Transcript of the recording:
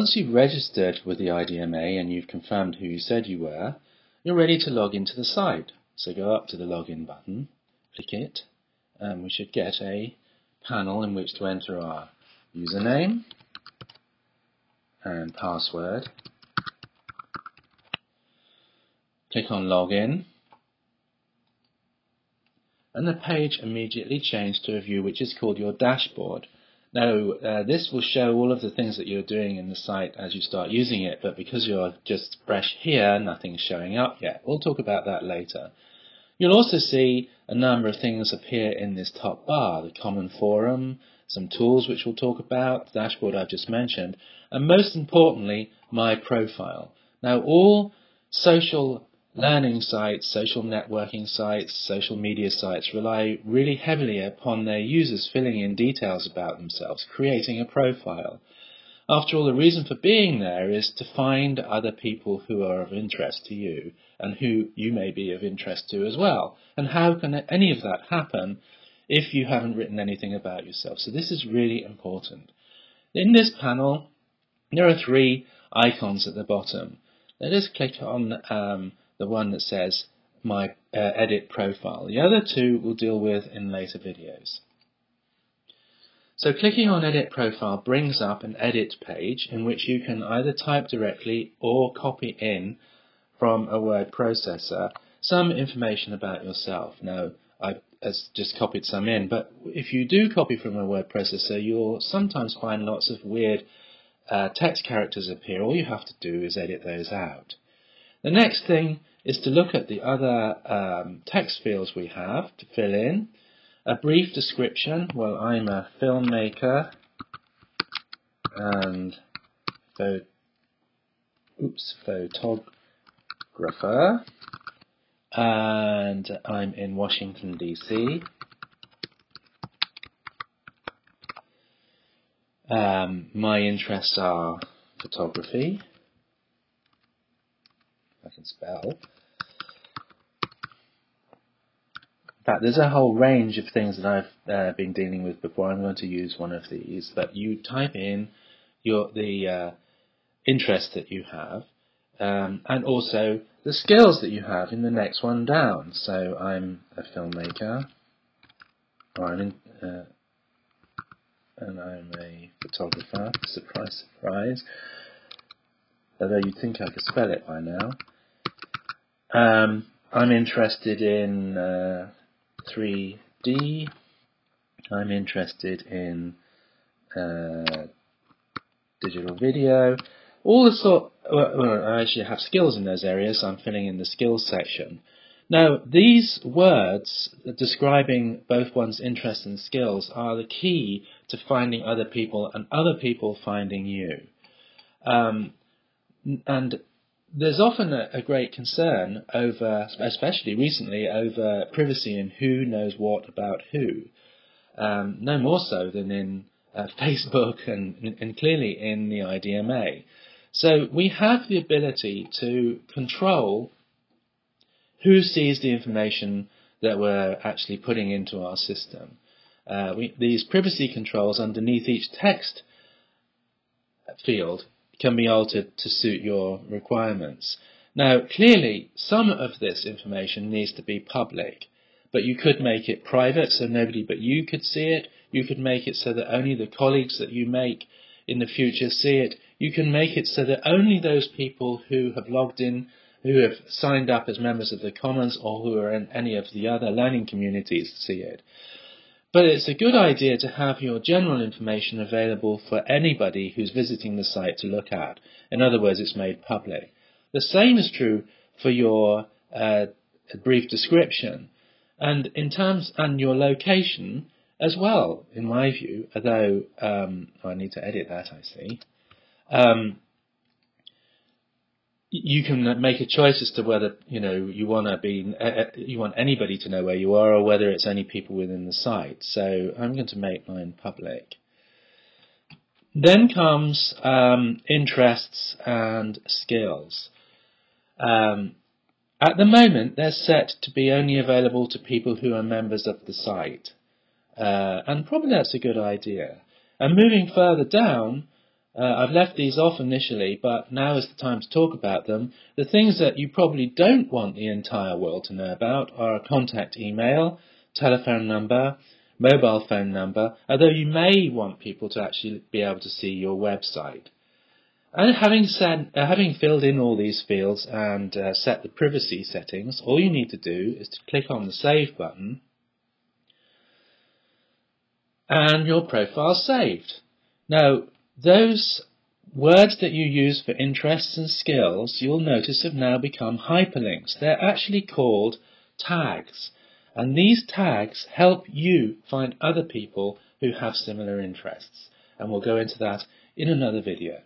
Once you've registered with the IDMA and you've confirmed who you said you were, you're ready to log into the site. So go up to the login button, click it, and we should get a panel in which to enter our username and password. Click on login, and the page immediately changed to a view which is called your dashboard. Now, this will show all of the things that you're doing in the site as you start using it, but because you're just fresh here, nothing's showing up yet. We'll talk about that later. You'll also see a number of things appear in this top bar: the common forum, some tools which we'll talk about, the dashboard I've just mentioned, and most importantly, my profile. Now, all social learning sites, social networking sites, social media sites rely really heavily upon their users filling in details about themselves, creating a profile. After all, the reason for being there is to find other people who are of interest to you and who you may be of interest to as well. And how can any of that happen if you haven't written anything about yourself? So this is really important. In this panel, there are three icons at the bottom. Let us click on the one that says my edit profile. The other two we'll deal with in later videos. So clicking on edit profile brings up an edit page in which you can either type directly or copy in from a word processor some information about yourself. Now, I've just copied some in, but if you do copy from a word processor, you'll sometimes find lots of weird text characters appear. All you have to do is edit those out. The next thing is to look at the other text fields we have to fill in. A brief description. Well, I'm a filmmaker and photographer, and I'm in Washington, D.C. My interests are photography. I can spell. In fact, there's a whole range of things that I've been dealing with before. I'm going to use one of these, but you type in the interest that you have, and also the skills that you have in the next one down. So I'm a filmmaker, and I'm a photographer. Surprise, surprise. Although you'd think I could spell it by now. I'm interested in 3D. I'm interested in digital video. All the sort. Well, I actually have skills in those areas, so I'm filling in the skills section. Now, these words describing both one's interests and skills are the key to finding other people and other people finding you. And there's often a great concern over, especially recently, over privacy and who knows what about who. No more so than in Facebook and clearly in the IDMA. So we have the ability to control who sees the information that we're actually putting into our system. These privacy controls underneath each text field can be altered to suit your requirements. Now, clearly, some of this information needs to be public, but you could make it private so nobody but you could see it. You could make it so that only the colleagues that you make in the future see it. You can make it so that only those people who have logged in, who have signed up as members of the Commons or who are in any of the other learning communities see it. But it's a good idea to have your general information available for anybody who's visiting the site to look at. In other words, it's made public. The same is true for your brief description, and your location as well, in my view. Although I need to edit that, I see. You can make a choice as to whether you want anybody to know where you are, or whether it's only people within the site. So I'm going to make mine public. Then comes interests and skills. At the moment, they're set to be only available to people who are members of the site, and probably that's a good idea. And moving further down, I've left these off initially, but now is the time to talk about them. The things that you probably don't want the entire world to know about are a contact email, telephone number, mobile phone number, although you may want people to actually be able to see your website. And having filled in all these fields and set the privacy settings, all you need to do is to click on the Save button, and your profile's saved. Now, those words that you use for interests and skills, you'll notice have now become hyperlinks. They're actually called tags, and these tags help you find other people who have similar interests, and we'll go into that in another video.